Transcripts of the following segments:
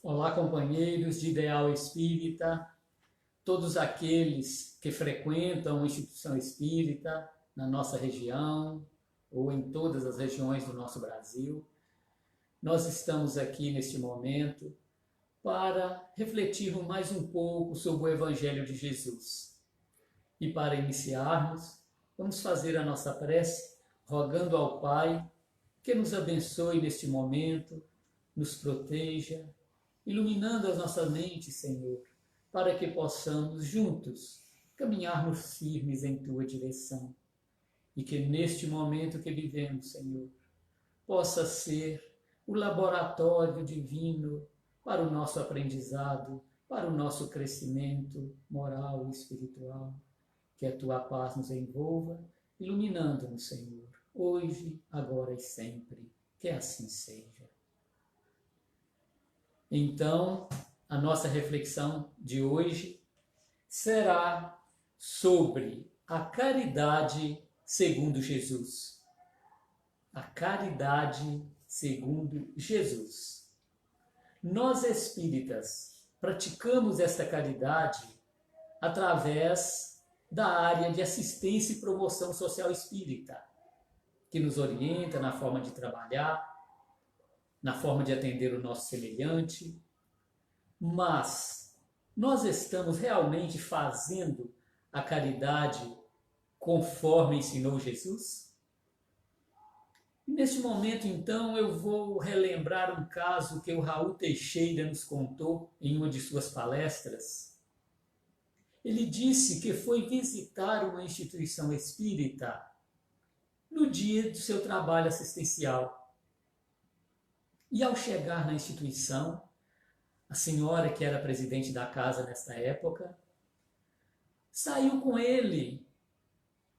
Olá, companheiros de Ideal Espírita, todos aqueles que frequentam a instituição espírita na nossa região ou em todas as regiões do nosso Brasil. Nós estamos aqui neste momento para refletirmos mais um pouco sobre o Evangelho de Jesus. E para iniciarmos, vamos fazer a nossa prece, rogando ao Pai que nos abençoe neste momento, nos proteja, iluminando as nossas mentes, Senhor, para que possamos juntos caminharmos firmes em Tua direção. E que neste momento que vivemos, Senhor, possa ser o laboratório divino para o nosso aprendizado, para o nosso crescimento moral e espiritual. Que a Tua paz nos envolva, iluminando-nos, Senhor, hoje, agora e sempre. Que assim seja. Então, a nossa reflexão de hoje será sobre a caridade segundo Jesus. A caridade segundo Jesus. Nós espíritas praticamos esta caridade através da área de assistência e promoção social espírita, que nos orienta na forma de trabalhar, na forma de atender o nosso semelhante, mas nós estamos realmente fazendo a caridade conforme ensinou Jesus? E neste momento, então, eu vou relembrar um caso que o Raul Teixeira nos contou em uma de suas palestras. Ele disse que foi visitar uma instituição espírita no dia do seu trabalho assistencial. E ao chegar na instituição, a senhora, que era presidente da casa nesta época, saiu com ele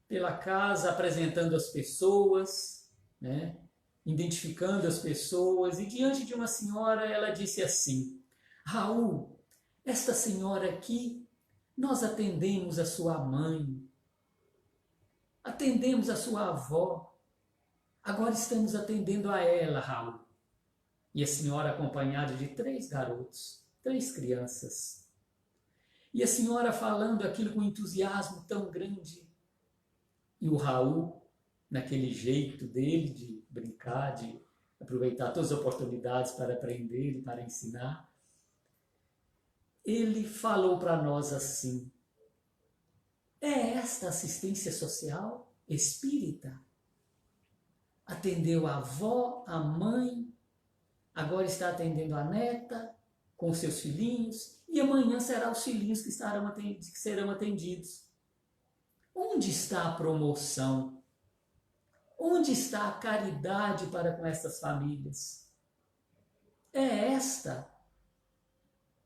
pela casa, apresentando as pessoas, identificando as pessoas, e diante de uma senhora ela disse assim: Raul, esta senhora aqui, nós atendemos a sua mãe, atendemos a sua avó, agora estamos atendendo a ela, Raul. E a senhora acompanhada de 3 garotos, 3 crianças. E a senhora falando aquilo com entusiasmo tão grande. E o Raul, naquele jeito dele de brincar, de aproveitar todas as oportunidades para aprender e para ensinar, ele falou para nós assim: é esta assistência social espírita? Atendeu a avó, a mãe, agora está atendendo a neta com seus filhinhos, e amanhã serão os filhinhos que serão atendidos. Onde está a promoção? Onde está a caridade para com estas famílias? É esta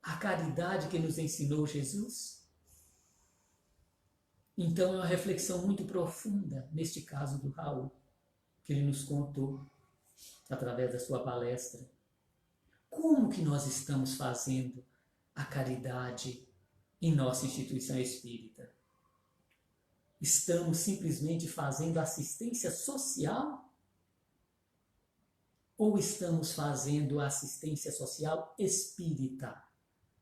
a caridade que nos ensinou Jesus? Então é uma reflexão muito profunda neste caso do Raul, que ele nos contou através da sua palestra. Como que nós estamos fazendo a caridade em nossa instituição espírita? Estamos simplesmente fazendo assistência social? Ou estamos fazendo assistência social espírita,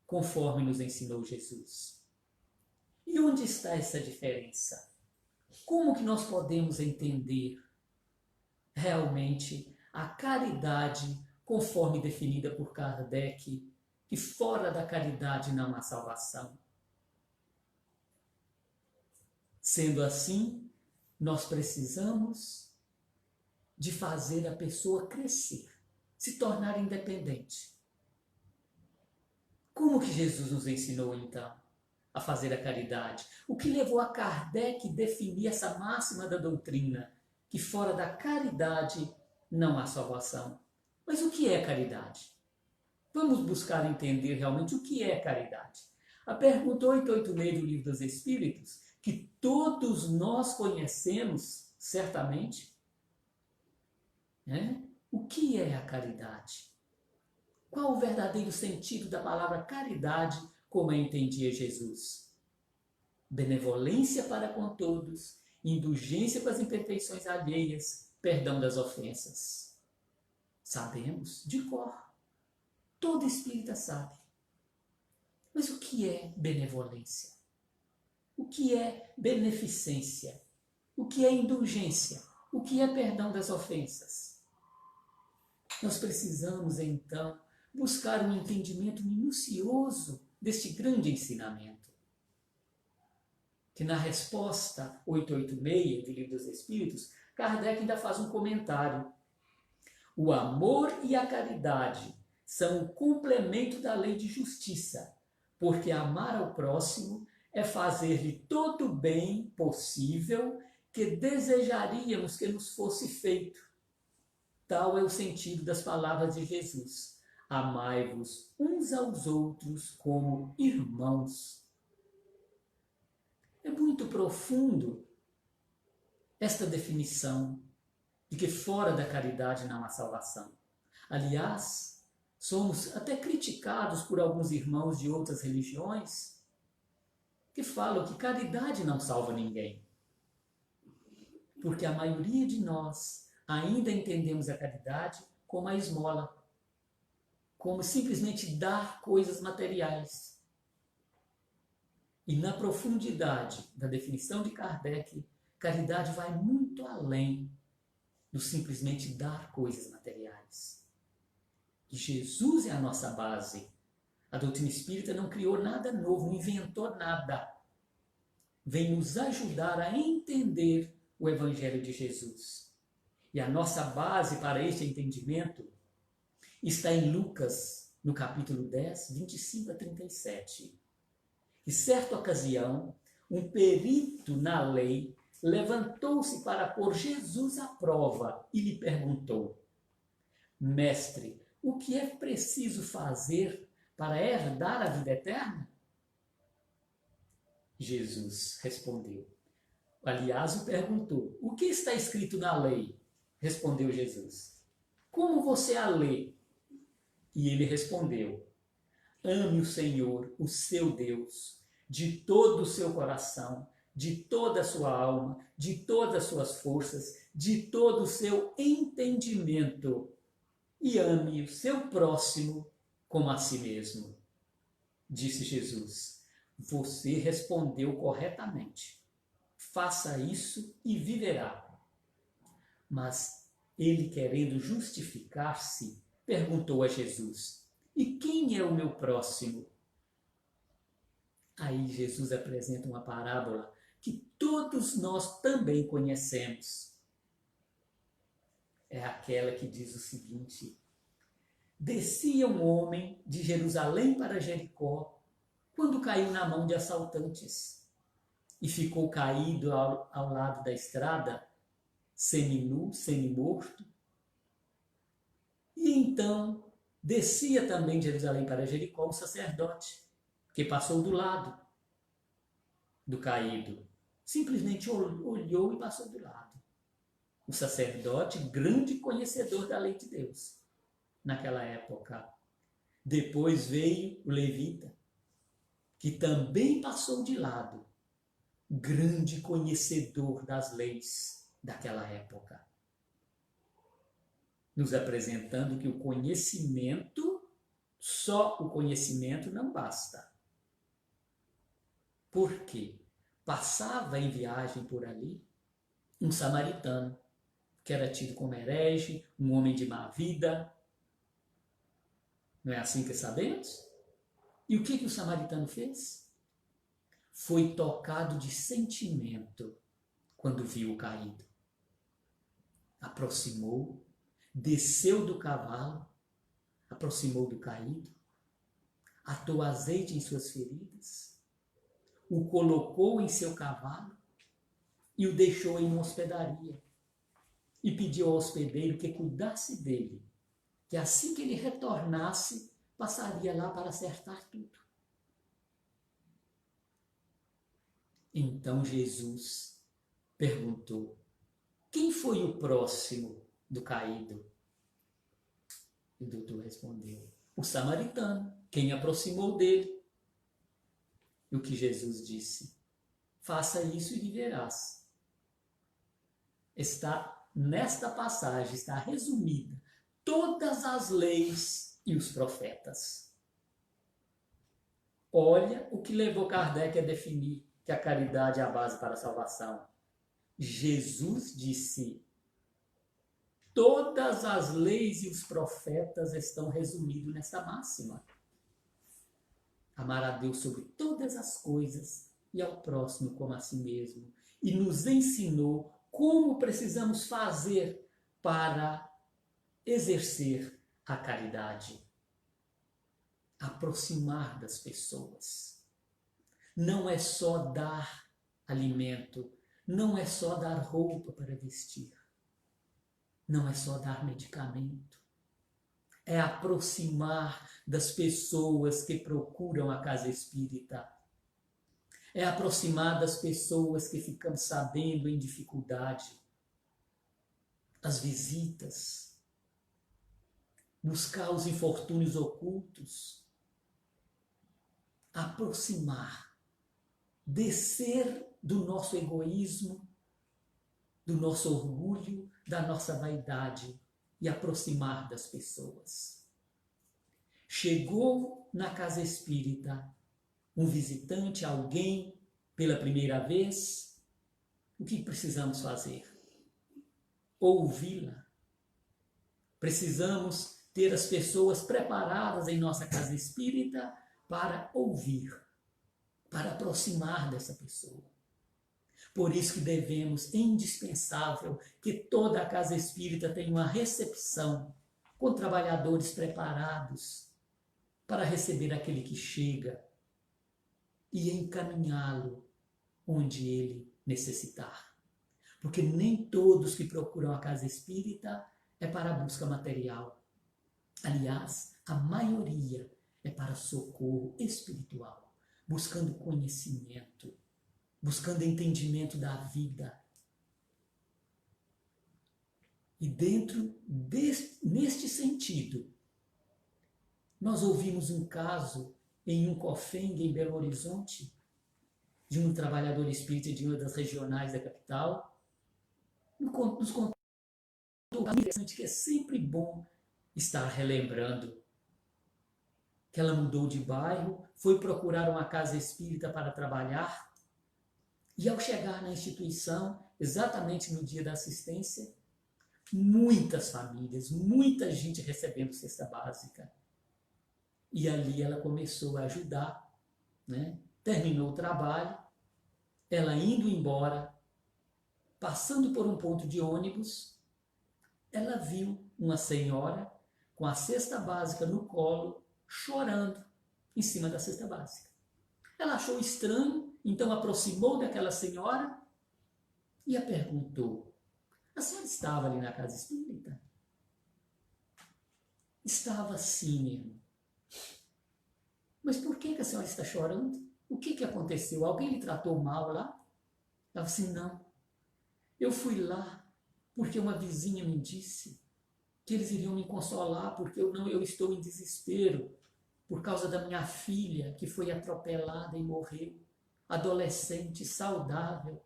conforme nos ensinou Jesus? E onde está essa diferença? Como que nós podemos entender realmente a caridade conforme definida por Kardec, que fora da caridade não há salvação? Sendo assim, nós precisamos de fazer a pessoa crescer, se tornar independente. Como que Jesus nos ensinou, então, a fazer a caridade? O que levou a Kardec a definir essa máxima da doutrina, que fora da caridade não há salvação? Mas o que é caridade? Vamos buscar entender realmente o que é caridade. A pergunta 886 do Livro dos Espíritos, que todos nós conhecemos certamente, o que é a caridade? Qual o verdadeiro sentido da palavra caridade, como a entendia Jesus? Benevolência para com todos, indulgência com as imperfeições alheias, perdão das ofensas. Sabemos de cor. Todo espírita sabe. Mas o que é benevolência? O que é beneficência? O que é indulgência? O que é perdão das ofensas? Nós precisamos, então, buscar um entendimento minucioso deste grande ensinamento. Que na resposta 886 do Livro dos Espíritos, Kardec ainda faz um comentário. O amor e a caridade são o complemento da lei de justiça, porque amar ao próximo é fazer-lhe todo o bem possível que desejaríamos que nos fosse feito. Tal é o sentido das palavras de Jesus. Amai-vos uns aos outros como irmãos. É muito profundo esta definição de que fora da caridade não há salvação. Aliás, somos até criticados por alguns irmãos de outras religiões que falam que caridade não salva ninguém. Porque a maioria de nós ainda entendemos a caridade como a esmola, como simplesmente dar coisas materiais. E na profundidade da definição de Kardec, caridade vai muito além do simplesmente dar coisas materiais. E Jesus é a nossa base. A doutrina espírita não criou nada novo, não inventou nada. Vem nos ajudar a entender o Evangelho de Jesus. E a nossa base para este entendimento está em Lucas, no capítulo 10, 25 a 37. Em certa ocasião, um perito na lei levantou-se para pôr Jesus à prova e lhe perguntou: Mestre, o que é preciso fazer para herdar a vida eterna? Jesus respondeu. Aliás, o perguntou: o que está escrito na lei? Respondeu Jesus. Como você a lê? E ele respondeu: ame o Senhor, o seu Deus, de todo o seu coração, de toda a sua alma, de todas as suas forças, de todo o seu entendimento, e ame o seu próximo como a si mesmo. Disse Jesus: você respondeu corretamente. Faça isso e viverá. Mas ele, querendo justificar-se, perguntou a Jesus: e quem é o meu próximo? Aí Jesus apresenta uma parábola que todos nós também conhecemos. É aquela que diz o seguinte: descia um homem de Jerusalém para Jericó quando caiu na mão de assaltantes e ficou caído ao lado da estrada, seminu, semimorto. E então descia também de Jerusalém para Jericó um sacerdote, que passou do lado do caído. Simplesmente olhou e passou do lado. O sacerdote, grande conhecedor da lei de Deus, naquela época. Depois veio o levita, que também passou de lado, grande conhecedor das leis daquela época. Nos apresentando que o conhecimento, só o conhecimento não basta. Por quê? Passava em viagem por ali um samaritano, que era tido como herege, um homem de má vida. Não é assim que sabemos? E o que o samaritano fez? Foi tocado de sentimento quando viu o caído. Aproximou, desceu do cavalo, aproximou do caído, atou azeite em suas feridas, o colocou em seu cavalo e o deixou em uma hospedaria. E pediu ao hospedeiro que cuidasse dele, que assim que ele retornasse, passaria lá para acertar tudo. Então Jesus perguntou: quem foi o próximo do caído? E o doutor respondeu: o samaritano, quem aproximou dele. E o que Jesus disse? Faça isso e viverás. Nesta passagem está resumida todas as leis e os profetas. Olha o que levou Kardec a definir que a caridade é a base para a salvação. Jesus disse: todas as leis e os profetas estão resumidos nesta máxima. Amar a Deus sobre todas as coisas e ao próximo como a si mesmo. E nos ensinou como precisamos fazer para exercer a caridade. Aproximar das pessoas. Não é só dar alimento, não é só dar roupa para vestir, não é só dar medicamento. É aproximar das pessoas que procuram a casa espírita. É aproximar das pessoas que ficam sabendo em dificuldade. As visitas. Buscar os infortúnios ocultos. Aproximar. Descer do nosso egoísmo, do nosso orgulho, da nossa vaidade e aproximar das pessoas. Chegou na casa espírita um visitante, alguém, pela primeira vez, o que precisamos fazer? Ouvi-la. Precisamos ter as pessoas preparadas em nossa casa espírita para ouvir, para aproximar dessa pessoa. Por isso que devemos, é indispensável, que toda a casa espírita tenha uma recepção com trabalhadores preparados para receber aquele que chega e encaminhá-lo onde ele necessitar. Porque nem todos que procuram a casa espírita é para a busca material. Aliás, a maioria é para socorro espiritual, buscando conhecimento, buscando entendimento da vida. E neste sentido, nós ouvimos um caso em um cofeng, em Belo Horizonte, de um trabalhador espírita de uma das regionais da capital, nos contou algo interessante que é sempre bom estar relembrando. Que ela mudou de bairro, foi procurar uma casa espírita para trabalhar, e ao chegar na instituição, exatamente no dia da assistência, muitas famílias, muita gente recebendo cesta básica. E ali ela começou a ajudar, né? Terminou o trabalho, ela indo embora, passando por um ponto de ônibus, ela viu uma senhora com a cesta básica no colo, chorando em cima da cesta básica. Ela achou estranho, então aproximou daquela senhora e a perguntou: a senhora estava ali na casa espírita? Estava sim, minha irmã. Mas por que a senhora está chorando? O que aconteceu? Alguém lhe tratou mal lá? Ela disse: não. Eu fui lá porque uma vizinha me disse que eles iriam me consolar porque eu estou em desespero por causa da minha filha que foi atropelada e morreu. Adolescente, saudável.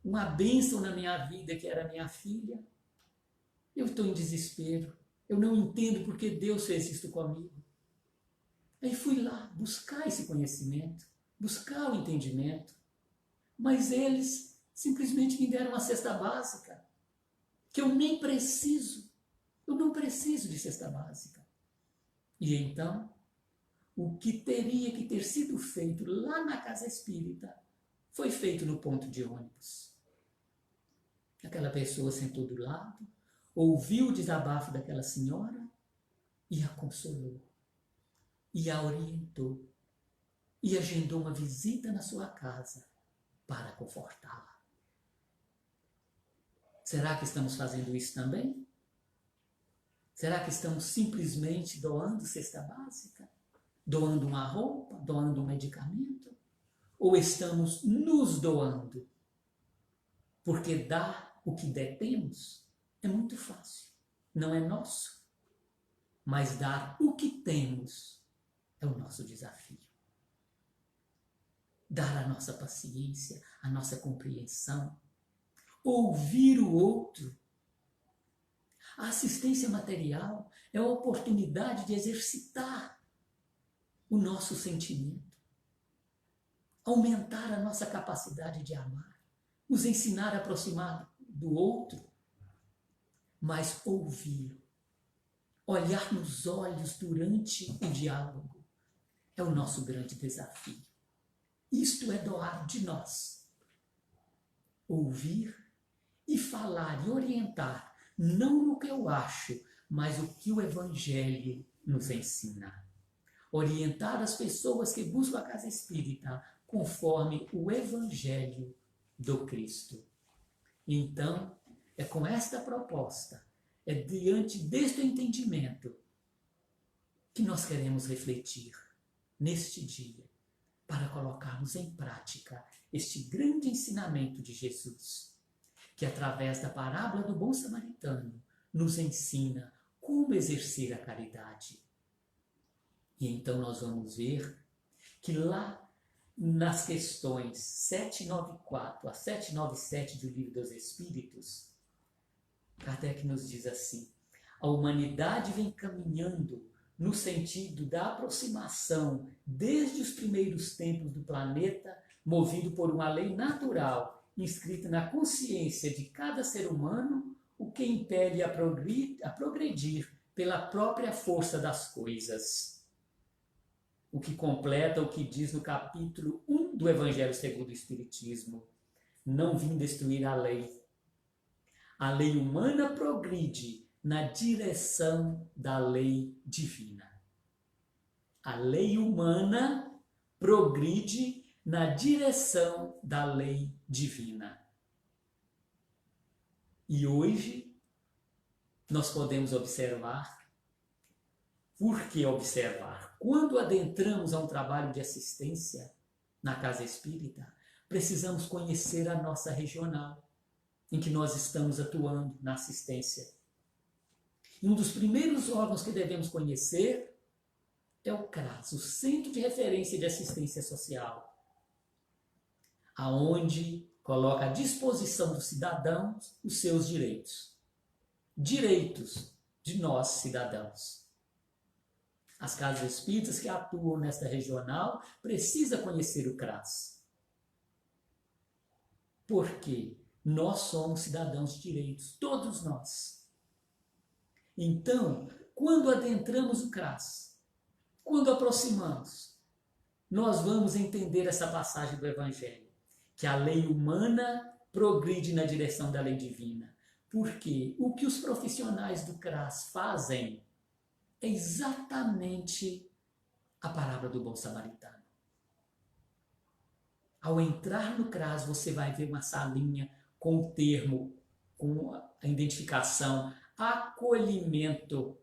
Uma bênção na minha vida que era minha filha. Eu estou em desespero. Eu não entendo porque Deus fez isso comigo. Aí fui lá buscar esse conhecimento, buscar o entendimento, mas eles simplesmente me deram uma cesta básica, que eu nem preciso, eu não preciso de cesta básica. E então, o que teria que ter sido feito lá na casa espírita, foi feito no ponto de ônibus. Aquela pessoa sentou do lado, ouviu o desabafo daquela senhora e a consolou. E a orientou, e agendou uma visita na sua casa para confortá-la. Será que estamos fazendo isso também? Será que estamos simplesmente doando cesta básica? Doando uma roupa? Doando um medicamento? Ou estamos nos doando? Porque dar o que detemos é muito fácil, não é nosso. Mas dar o que temos é o nosso desafio. Dar a nossa paciência, a nossa compreensão, ouvir o outro. A assistência material é a oportunidade de exercitar o nosso sentimento, aumentar a nossa capacidade de amar, nos ensinar a aproximar do outro, mas ouvir, olhar nos olhos durante o diálogo é o nosso grande desafio. Isto é doar de nós. Ouvir e falar e orientar, não no que eu acho, mas o que o Evangelho nos ensina. Orientar as pessoas que buscam a casa espírita conforme o Evangelho do Cristo. Então, é com esta proposta, é diante deste entendimento que nós queremos refletir neste dia para colocarmos em prática este grande ensinamento de Jesus, que através da parábola do bom samaritano nos ensina como exercer a caridade. E então nós vamos ver que lá nas questões 794 a 797 do Livro dos Espíritos, Kardec nos diz assim: a humanidade vem caminhando no sentido da aproximação desde os primeiros tempos do planeta, movido por uma lei natural, inscrita na consciência de cada ser humano, o que impele a progredir pela própria força das coisas. O que completa o que diz no capítulo 1 do Evangelho segundo o Espiritismo: não vim destruir a lei. A lei humana progride na direção da lei divina. A lei humana progride na direção da lei divina. E hoje nós podemos observar. Por que observar? Quando adentramos a um trabalho de assistência na casa espírita, precisamos conhecer a nossa regional em que nós estamos atuando na assistência. E um dos primeiros órgãos que devemos conhecer é o CRAS, o Centro de Referência de Assistência Social, aonde coloca à disposição dos cidadãos os seus direitos. Direitos de nós, cidadãos. As casas espíritas que atuam nesta regional precisam conhecer o CRAS. Por quê? Nós somos cidadãos de direitos, todos nós. Então, quando adentramos o CRAS, quando aproximamos, nós vamos entender essa passagem do Evangelho, que a lei humana progride na direção da lei divina. Porque o que os profissionais do CRAS fazem é exatamente a parábola do bom samaritano. Ao entrar no CRAS, você vai ver uma salinha com o termo, com a identificação, acolhimento.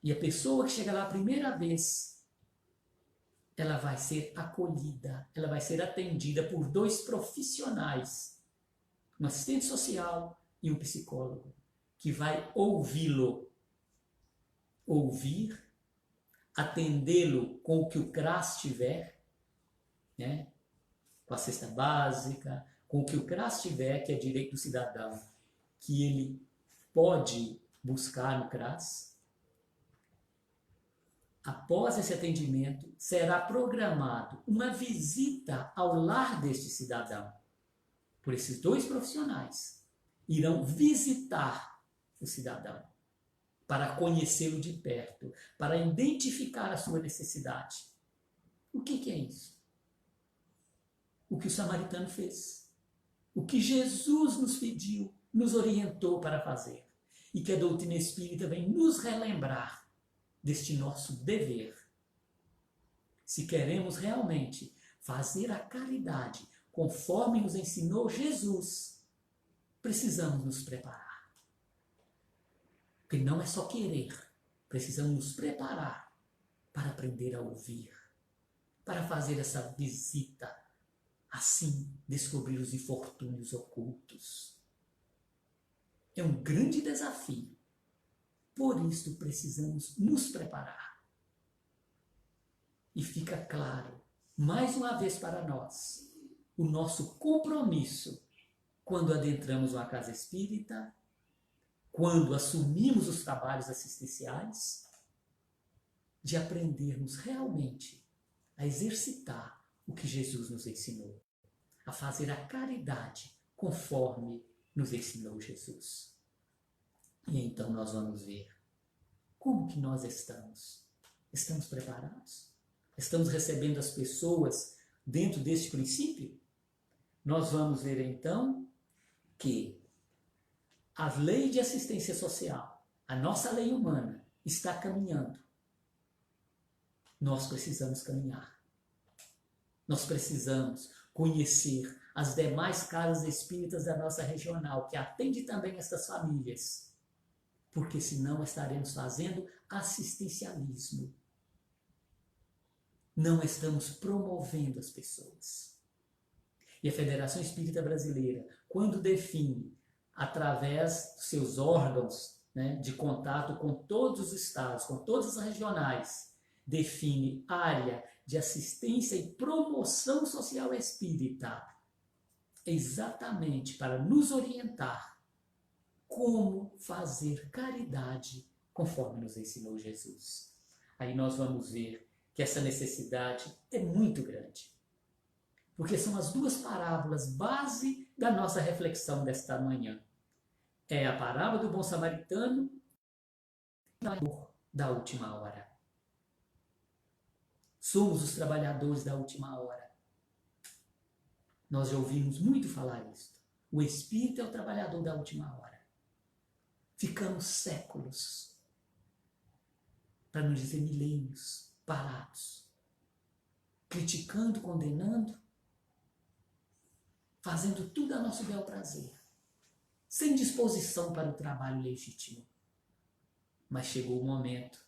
E a pessoa que chega lá a primeira vez, ela vai ser acolhida, ela vai ser atendida por 2 profissionais, um assistente social e um psicólogo, que vai ouvi-lo, ouvir, atendê-lo com o que o CRAS tiver, né? Com a cesta básica, com o que o CRAS tiver, que é direito do cidadão, que ele pode buscar no CRAS. Após esse atendimento, será programado uma visita ao lar deste cidadão, por esses 2 profissionais. Irão visitar o cidadão para conhecê-lo de perto, para identificar a sua necessidade. O que é isso? O que o samaritano fez. O que Jesus nos pediu, nos orientou para fazer. E que a doutrina espírita vem nos relembrar deste nosso dever. Se queremos realmente fazer a caridade conforme nos ensinou Jesus, precisamos nos preparar. Porque não é só querer, precisamos nos preparar para aprender a ouvir, para fazer essa visita, assim descobrir os infortúnios ocultos. É um grande desafio. Por isso precisamos nos preparar. E fica claro, mais uma vez para nós, o nosso compromisso quando adentramos uma casa espírita, quando assumimos os trabalhos assistenciais, de aprendermos realmente a exercitar o que Jesus nos ensinou, a fazer a caridade conforme nos ensinou Jesus. E então nós vamos ver como que nós estamos. Estamos preparados? Estamos recebendo as pessoas dentro deste princípio? Nós vamos ver então que a lei de assistência social, a nossa lei humana, está caminhando. Nós precisamos caminhar. Nós precisamos conhecer as demais casas espíritas da nossa regional, que atende também estas famílias, porque senão estaremos fazendo assistencialismo. Não estamos promovendo as pessoas. E a Federação Espírita Brasileira, quando define, através dos seus órgãos, né, de contato com todos os estados, com todas as regionais, define área de assistência e promoção social espírita, exatamente para nos orientar como fazer caridade conforme nos ensinou Jesus. Aí nós vamos ver que essa necessidade é muito grande, porque são as duas parábolas base da nossa reflexão desta manhã. É a parábola do bom samaritano e a da última hora. Somos os trabalhadores da última hora. Nós já ouvimos muito falar isso. O Espírito é o trabalhador da última hora. Ficamos séculos, para não dizer milênios, parados, criticando, condenando, fazendo tudo a nosso bel prazer, sem disposição para o trabalho legítimo. Mas chegou o momento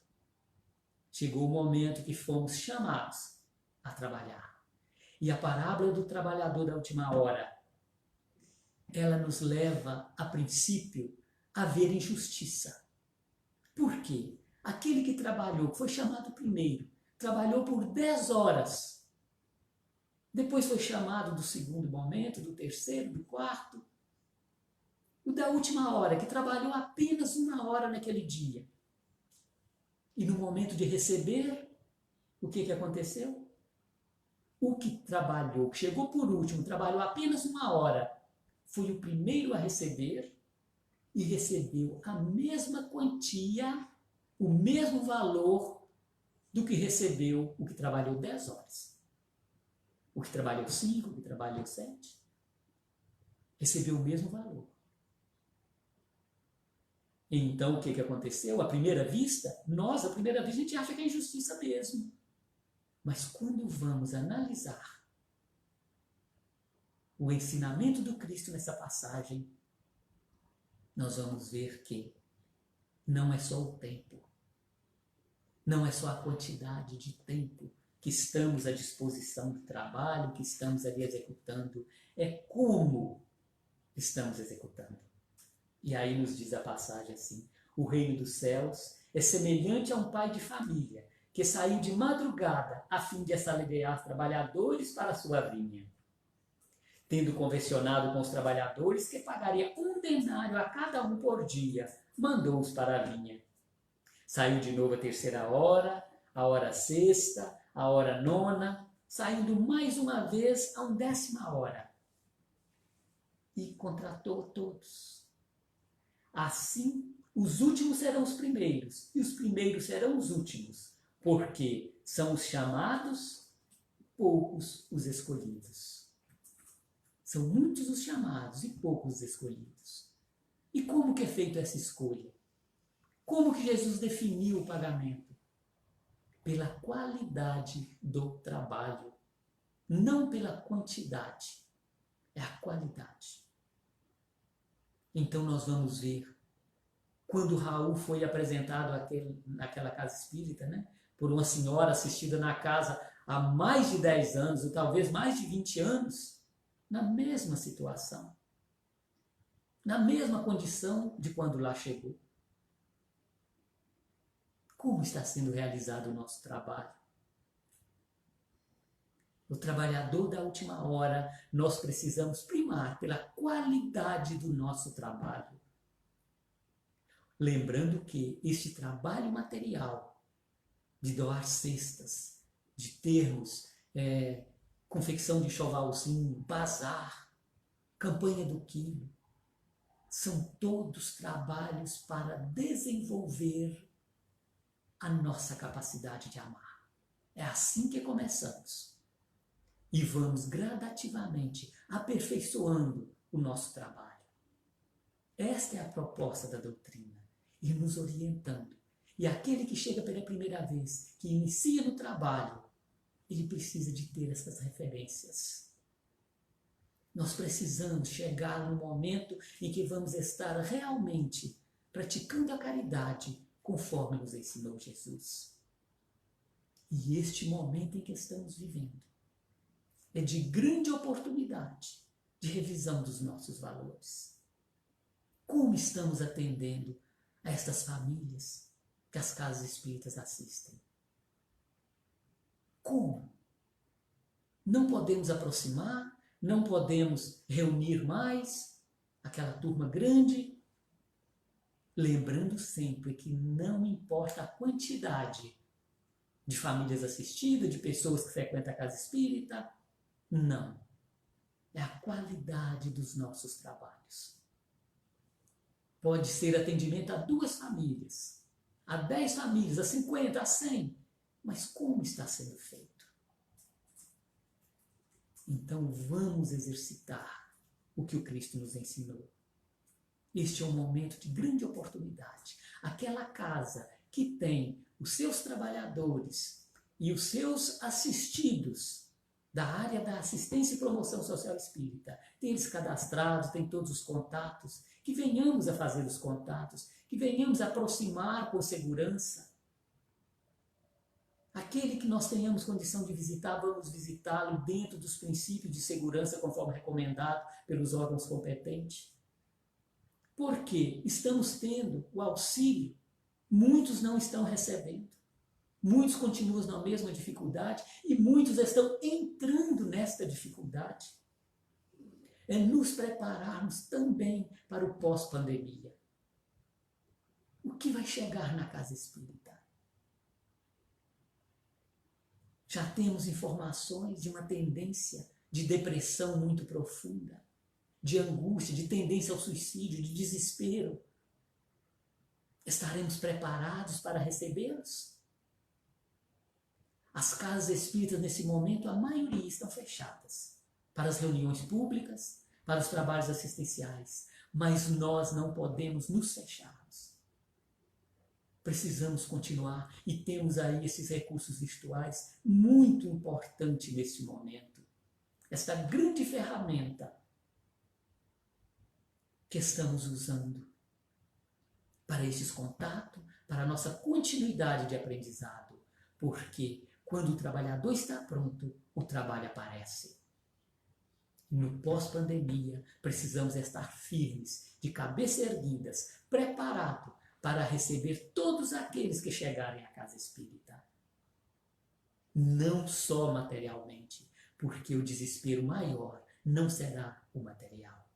que fomos chamados a trabalhar. E a parábola do trabalhador da última hora, ela nos leva, a princípio, a ver injustiça. Por quê? Aquele que trabalhou, que foi chamado primeiro, trabalhou por 10 horas. Depois foi chamado do segundo momento, do terceiro, do quarto. O da última hora, que trabalhou apenas 1 hora naquele dia. E no momento de receber, o que aconteceu? O que trabalhou, que chegou por último, trabalhou apenas 1 hora, foi o primeiro a receber e recebeu a mesma quantia, o mesmo valor do que recebeu o que trabalhou 10 horas. O que trabalhou 5, o que trabalhou 7, recebeu o mesmo valor. Então, o que aconteceu? À primeira vista, a gente acha que é injustiça mesmo. Mas quando vamos analisar o ensinamento do Cristo nessa passagem, nós vamos ver que não é só o tempo, não é só a quantidade de tempo que estamos à disposição do trabalho, que estamos ali executando, é como estamos executando. E aí nos diz a passagem assim: o reino dos céus é semelhante a um pai de família que saiu de madrugada a fim de assalariar os trabalhadores para a sua vinha. Tendo convencionado com os trabalhadores que pagaria 1 denário a cada um por dia, mandou-os para a vinha. Saiu de novo a 3ª hora, a hora 6ª, a hora 9ª, saindo mais uma vez a 10ª hora. E contratou todos. Assim, os últimos serão os primeiros, e os primeiros serão os últimos, porque são os chamados, poucos os escolhidos. São muitos os chamados e poucos os escolhidos. E como que é feita essa escolha? Como que Jesus definiu o pagamento? Pela qualidade do trabalho, não pela quantidade, é a qualidade. Então nós vamos ver, quando Raul foi apresentado naquela casa espírita, né, por uma senhora assistida na casa há mais de 10 anos, ou talvez mais de 20 anos, na mesma situação, na mesma condição de quando lá chegou. Como está sendo realizado o nosso trabalho? O trabalhador da última hora, nós precisamos primar pela qualidade do nosso trabalho. Lembrando que este trabalho material de doar cestas, de termos confecção de enxovalzinho, bazar, campanha do quilo, são todos trabalhos para desenvolver a nossa capacidade de amar. É assim que começamos. E vamos gradativamente aperfeiçoando o nosso trabalho. Esta é a proposta da doutrina, ir nos orientando. E aquele que chega pela primeira vez, que inicia no trabalho, ele precisa de ter essas referências. Nós precisamos chegar no momento em que vamos estar realmente praticando a caridade conforme nos ensinou Jesus. E este momento em que estamos vivendo é de grande oportunidade de revisão dos nossos valores. Como estamos atendendo a estas famílias que as casas espíritas assistem? Como? Não podemos aproximar, não podemos reunir mais aquela turma grande, lembrando sempre que não importa a quantidade de famílias assistidas, de pessoas que frequentam a casa espírita, não. É a qualidade dos nossos trabalhos. Pode ser atendimento a 2 famílias, a 10 famílias, a 50, a 100, mas como está sendo feito? Então vamos exercitar o que o Cristo nos ensinou. Este é um momento de grande oportunidade. Aquela casa que tem os seus trabalhadores e os seus assistidos da área da assistência e promoção social espírita, tem eles cadastrados, tem todos os contatos, que venhamos a fazer os contatos, que venhamos a aproximar com segurança. Aquele que nós tenhamos condição de visitar, vamos visitá-lo dentro dos princípios de segurança, conforme recomendado pelos órgãos competentes. Porque estamos tendo o auxílio, muitos não estão recebendo. Muitos continuam na mesma dificuldade e muitos estão entrando nesta dificuldade. É nos prepararmos também para o pós-pandemia. O que vai chegar na casa espírita? Já temos informações de uma tendência de depressão muito profunda, de angústia, de tendência ao suicídio, de desespero. Estaremos preparados para recebê-los? As casas espíritas, nesse momento, a maioria estão fechadas para as reuniões públicas, para os trabalhos assistenciais, mas nós não podemos nos fecharmos. Precisamos continuar e temos aí esses recursos virtuais muito importantes nesse momento. Esta grande ferramenta que estamos usando para esses contatos, para a nossa continuidade de aprendizado, porque quando o trabalhador está pronto, o trabalho aparece. No pós-pandemia, precisamos estar firmes, de cabeça erguidas, preparados para receber todos aqueles que chegarem à casa espírita. Não só materialmente, porque o desespero maior não será o material.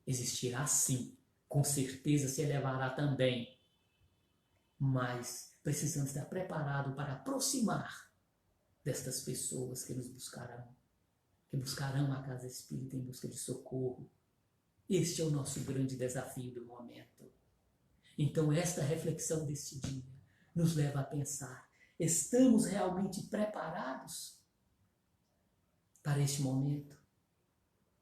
Existirá sim, com certeza se elevará também, mas precisamos estar preparados para aproximar destas pessoas que nos buscarão, que buscarão a casa espírita em busca de socorro. Este é o nosso grande desafio do momento. Então esta reflexão deste dia nos leva a pensar, estamos realmente preparados para este momento?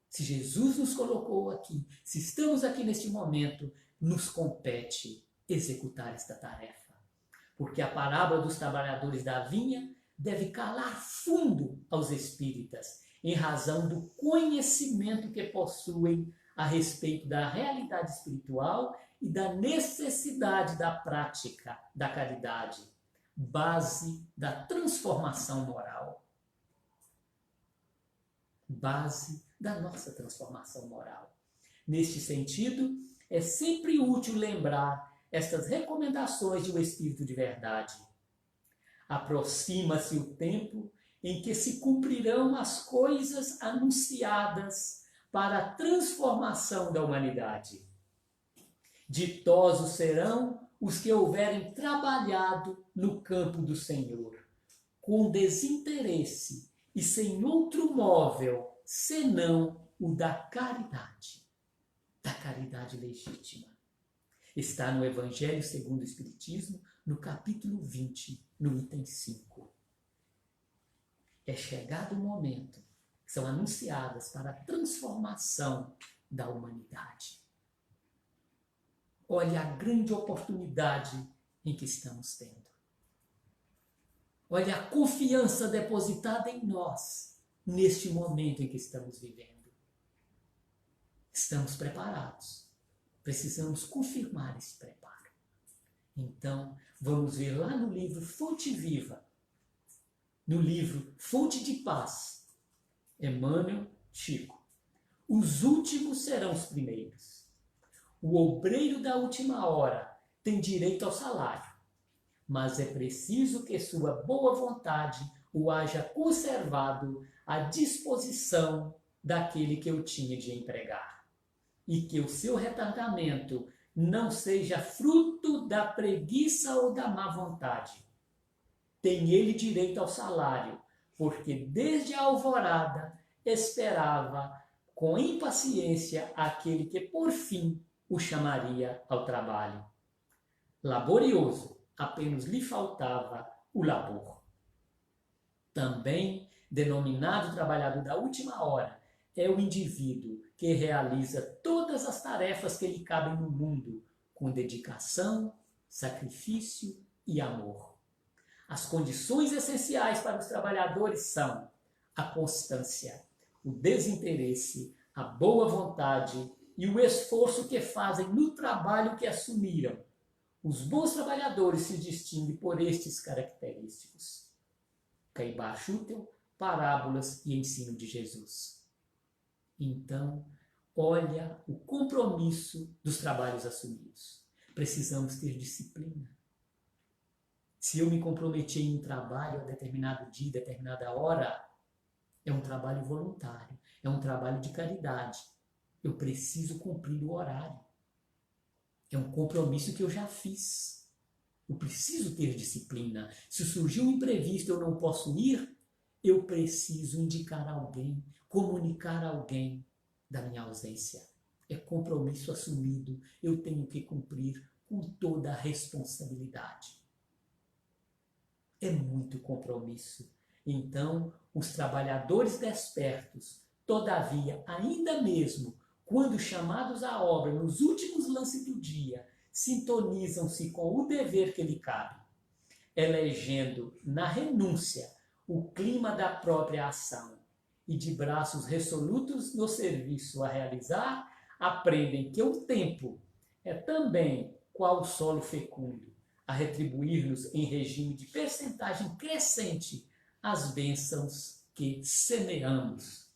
Se Jesus nos colocou aqui, se estamos aqui neste momento, nos compete executar esta tarefa. Porque a parábola dos trabalhadores da vinha deve calar fundo aos espíritas, em razão do conhecimento que possuem a respeito da realidade espiritual e da necessidade da prática da caridade, base da transformação moral. Base da nossa transformação moral. Neste sentido, é sempre útil lembrar estas recomendações de um Espírito de verdade. Aproxima-se o tempo em que se cumprirão as coisas anunciadas para a transformação da humanidade. Ditosos serão os que houverem trabalhado no campo do Senhor, com desinteresse e sem outro móvel, senão o da caridade legítima. Está no Evangelho segundo o Espiritismo, no capítulo 20, no item 5. É chegado o momento que são anunciadas para a transformação da humanidade. Olha a grande oportunidade em que estamos tendo. Olha a confiança depositada em nós neste momento em que estamos vivendo. Estamos preparados. Precisamos confirmar esse preparo. Então, vamos ver lá no livro Fonte Viva, no livro Fonte de Paz, Emmanuel Chico. Os últimos serão os primeiros. O obreiro da última hora tem direito ao salário, mas é preciso que sua boa vontade o haja conservado à disposição daquele que o tinha de empregar, e que o seu retardamento não seja fruto da preguiça ou da má vontade. Tem ele direito ao salário, porque desde a alvorada esperava com impaciência aquele que por fim o chamaria ao trabalho. Laborioso, apenas lhe faltava o labor. Também denominado trabalhador da última hora é o indivíduo que realiza todas as tarefas que lhe cabem no mundo com dedicação, sacrifício e amor. As condições essenciais para os trabalhadores são a constância, o desinteresse, a boa vontade e o esforço que fazem no trabalho que assumiram. Os bons trabalhadores se distinguem por estes característicos. Caibá Schutel, Parábolas e Ensino de Jesus. Então, olha o compromisso dos trabalhos assumidos. Precisamos ter disciplina. Se eu me comprometi em um trabalho a determinado dia, determinada hora, é um trabalho voluntário, é um trabalho de caridade. Eu preciso cumprir o horário. É um compromisso que eu já fiz. Eu preciso ter disciplina. Se surgiu um imprevisto e eu não posso ir, eu preciso indicar alguém, comunicar a alguém da minha ausência. É compromisso assumido. Eu tenho que cumprir com toda a responsabilidade. É muito compromisso. Então, os trabalhadores despertos, todavia, ainda mesmo quando chamados à obra nos últimos lances do dia, sintonizam-se com o dever que lhe cabe, elegendo na renúncia o clima da própria ação e de braços resolutos no serviço a realizar, aprendem que o tempo é também qual solo fecundo, a retribuir-nos em regime de percentagem crescente as bênçãos que semeamos.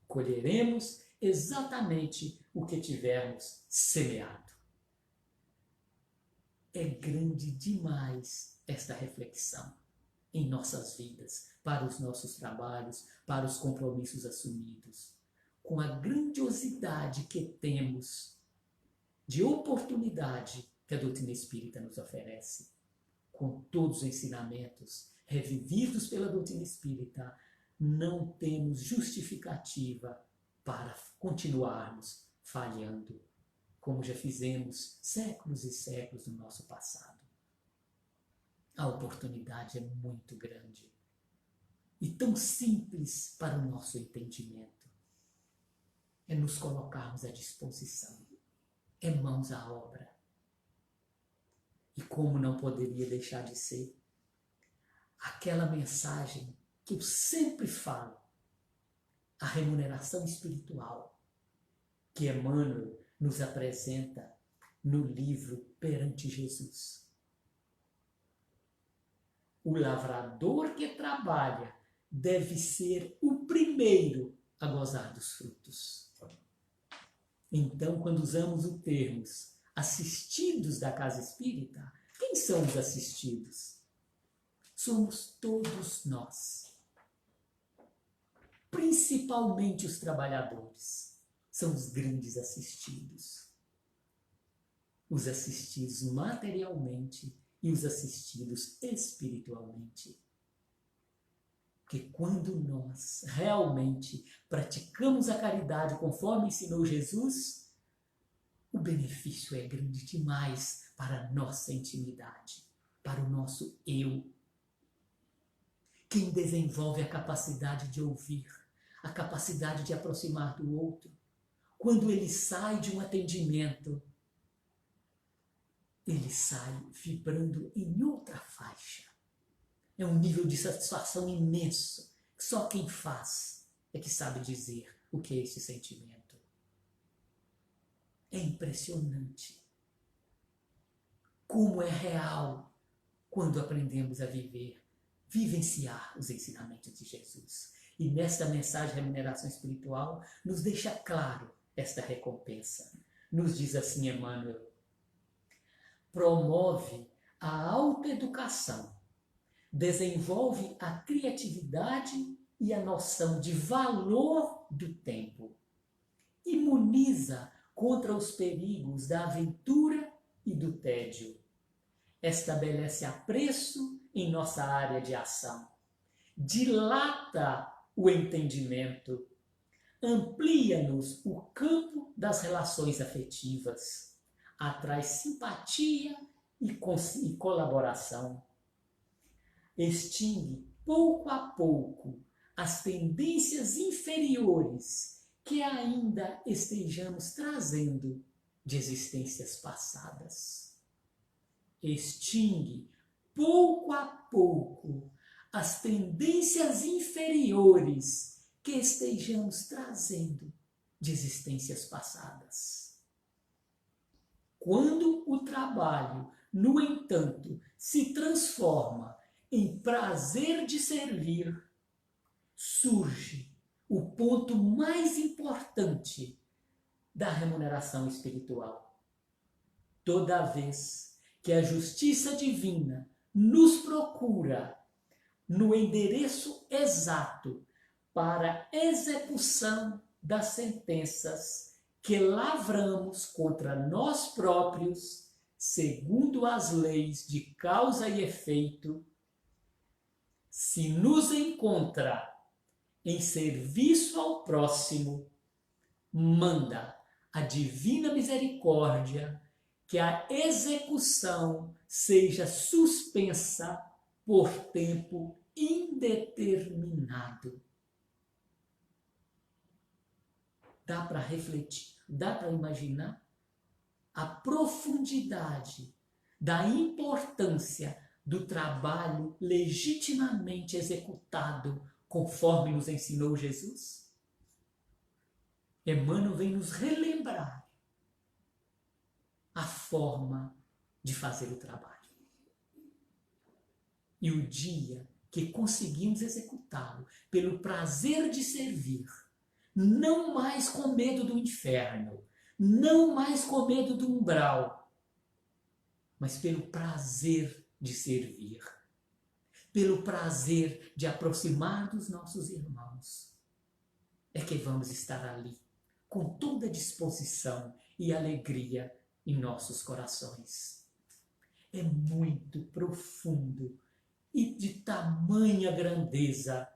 Colheremos exatamente o que tivermos semeado. É grande demais esta reflexão em nossas vidas, para os nossos trabalhos, para os compromissos assumidos, com a grandiosidade que temos de oportunidade que a doutrina espírita nos oferece, com todos os ensinamentos revividos pela doutrina espírita, não temos justificativa para continuarmos falhando, como já fizemos séculos e séculos no nosso passado. A oportunidade é muito grande e tão simples para o nosso entendimento. É nos colocarmos à disposição, é mãos à obra. E como não poderia deixar de ser, aquela mensagem que eu sempre falo, a remuneração espiritual, que Emmanuel nos apresenta no livro Perante Jesus. O lavrador que trabalha deve ser o primeiro a gozar dos frutos. Então, quando usamos o termo assistidos da casa espírita, quem são os assistidos? Somos todos nós. Principalmente os trabalhadores são os grandes assistidos. os assistidos materialmente e os assistidos espiritualmente. Porque quando nós realmente praticamos a caridade conforme ensinou Jesus, o benefício é grande demais para a nossa intimidade, para o nosso eu. Quem desenvolve a capacidade de ouvir, a capacidade de aproximar do outro, quando ele sai de um atendimento, ele sai vibrando em outra faixa. É um nível de satisfação imenso, que só quem faz é que sabe dizer o que é esse sentimento. É impressionante como é real quando aprendemos a vivenciar os ensinamentos de Jesus. E nesta mensagem de remuneração espiritual nos deixa claro esta recompensa. Nos diz assim Emmanuel: promove a autoeducação, desenvolve a criatividade e a noção de valor do tempo, imuniza contra os perigos da aventura e do tédio, estabelece apreço em nossa área de ação, dilata o entendimento, amplia-nos o campo das relações afetivas, atrai simpatia e colaboração, extingue pouco a pouco as tendências inferiores que ainda estejamos trazendo de existências passadas. Extingue pouco a pouco as tendências inferiores que estejamos trazendo de existências passadas. Quando o trabalho, no entanto, se transforma em prazer de servir, surge o ponto mais importante da remuneração espiritual. Toda vez que a justiça divina nos procura no endereço exato para execução das sentenças que lavramos contra nós próprios, segundo as leis de causa e efeito, se nos encontra em serviço ao próximo, manda a divina misericórdia que a execução seja suspensa por tempo indeterminado. Dá para refletir, dá para imaginar a profundidade da importância do trabalho legitimamente executado conforme nos ensinou Jesus? Emmanuel vem nos relembrar a forma de fazer o trabalho. E o dia que conseguimos executá-lo pelo prazer de servir, não mais com medo do inferno, não mais com medo do umbral, mas pelo prazer de servir, pelo prazer de aproximar dos nossos irmãos, é que vamos estar ali, com toda a disposição e alegria em nossos corações. É muito profundo e de tamanha grandeza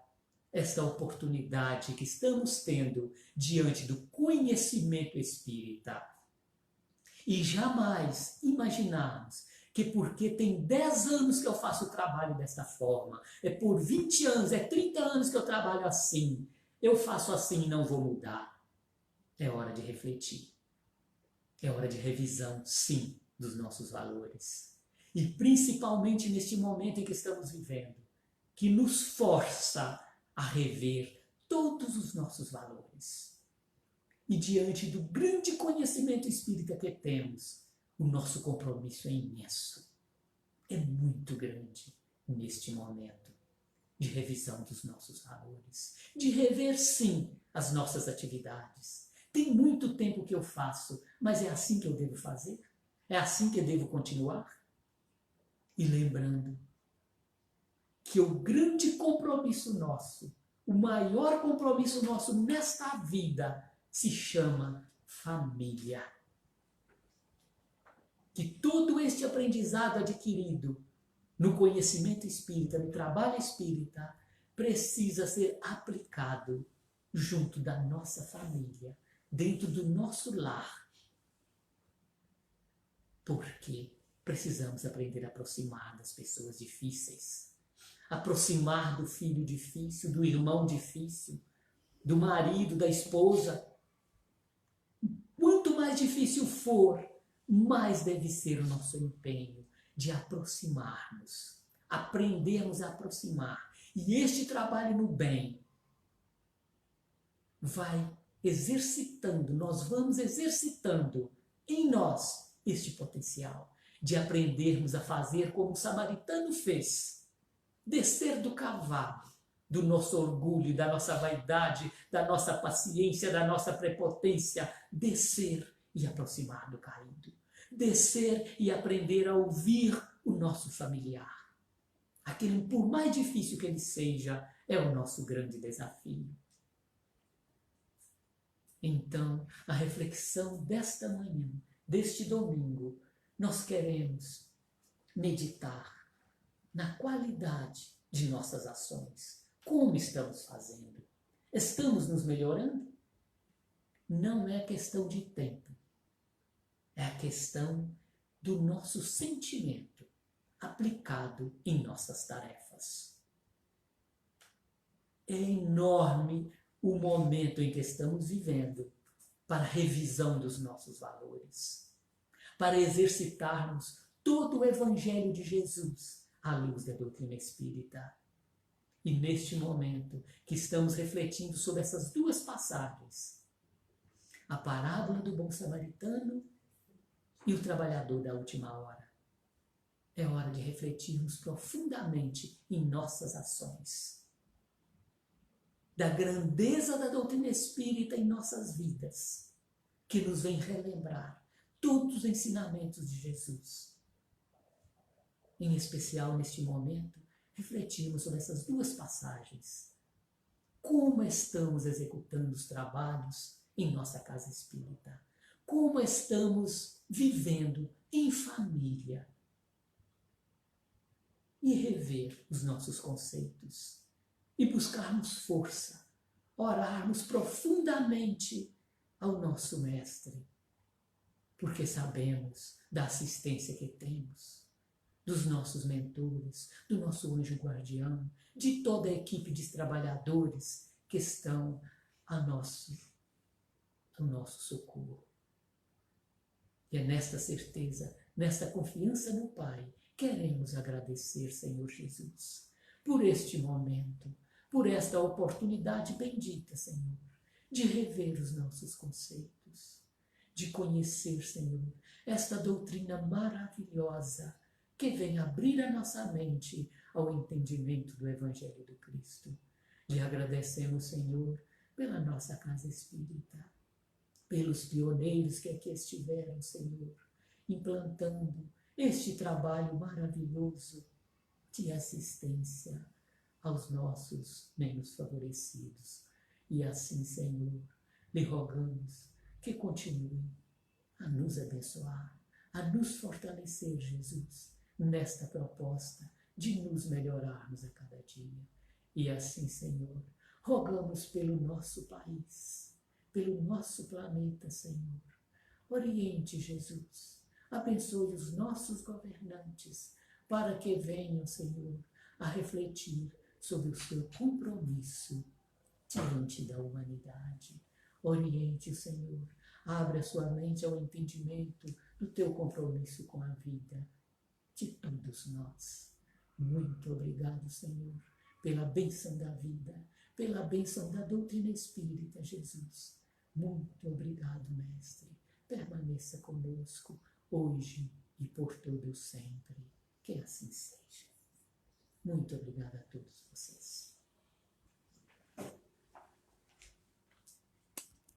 esta oportunidade que estamos tendo diante do conhecimento espírita. E jamais imaginarmos que porque tem 10 anos que eu faço o trabalho desta forma, é por 20 anos, é 30 anos que eu trabalho assim, eu faço assim e não vou mudar. É hora de refletir. É hora de revisão, sim, dos nossos valores. E principalmente neste momento em que estamos vivendo, que nos força a rever todos os nossos valores. E diante do grande conhecimento espírita que temos, o nosso compromisso é imenso. É muito grande neste momento de revisão dos nossos valores. De rever, sim, as nossas atividades. Tem muito tempo que eu faço, mas é assim que eu devo fazer? É assim que eu devo continuar? E lembrando que o grande compromisso nosso, o maior compromisso nosso nesta vida, se chama família. que todo este aprendizado adquirido no conhecimento espírita, no trabalho espírita, precisa ser aplicado junto da nossa família, dentro do nosso lar. Porque precisamos aprender a aproximar das pessoas difíceis, aproximar do filho difícil, do irmão difícil, do marido, da esposa. Quanto mais difícil for, mais deve ser o nosso empenho de aproximarmos, aprendermos a aproximar. E este trabalho no bem vai exercitando, nós vamos exercitando em nós este potencial de aprendermos a fazer como o samaritano fez, descer do cavalo, do nosso orgulho, da nossa vaidade, da nossa paciência, da nossa prepotência, descer e aproximar do caído, descer e aprender a ouvir o nosso familiar. Aquele, por mais difícil que ele seja, é o nosso grande desafio. Então, a reflexão desta manhã, deste domingo, nós queremos meditar na qualidade de nossas ações. Como estamos fazendo? Estamos nos melhorando? Não é questão de tempo. É a questão do nosso sentimento aplicado em nossas tarefas. É enorme o momento em que estamos vivendo para a revisão dos nossos valores, para exercitarmos todo o Evangelho de Jesus à luz da doutrina espírita. E neste momento que estamos refletindo sobre essas duas passagens, a parábola do bom samaritano e o trabalhador da última hora, é hora de refletirmos profundamente em nossas ações, da grandeza da doutrina espírita em nossas vidas, que nos vem relembrar todos os ensinamentos de Jesus. Em especial, neste momento, refletirmos sobre essas duas passagens. Como estamos executando os trabalhos em nossa casa espírita? Como estamos vivendo em família? E rever os nossos conceitos. E buscarmos força, orarmos profundamente ao nosso Mestre, porque sabemos da assistência que temos, dos nossos mentores, do nosso anjo guardião, de toda a equipe de trabalhadores que estão ao nosso socorro. E é nesta certeza, nesta confiança no Pai, queremos agradecer, Senhor Jesus, por este momento, por esta oportunidade bendita, Senhor, de rever os nossos conceitos, de conhecer, Senhor, esta doutrina maravilhosa que vem abrir a nossa mente ao entendimento do Evangelho do Cristo. E agradecemos, Senhor, pela nossa casa espírita, pelos pioneiros que aqui estiveram, Senhor, implantando este trabalho maravilhoso de assistência aos nossos menos favorecidos. E assim, Senhor, lhe rogamos que continue a nos abençoar, a nos fortalecer, Jesus, nesta proposta de nos melhorarmos a cada dia. E assim, Senhor, rogamos pelo nosso país, pelo nosso planeta, Senhor. Oriente, Jesus, abençoe os nossos governantes, para que venham, Senhor, a refletir sobre o seu compromisso diante da humanidade. Oriente o Senhor, abre a sua mente ao entendimento do teu compromisso com a vida de todos nós. Muito obrigado, Senhor, pela bênção da vida, pela bênção da doutrina espírita, Jesus. Muito obrigado, Mestre. Permaneça conosco, hoje e por todo sempre. Que assim seja. Muito obrigada a todos vocês.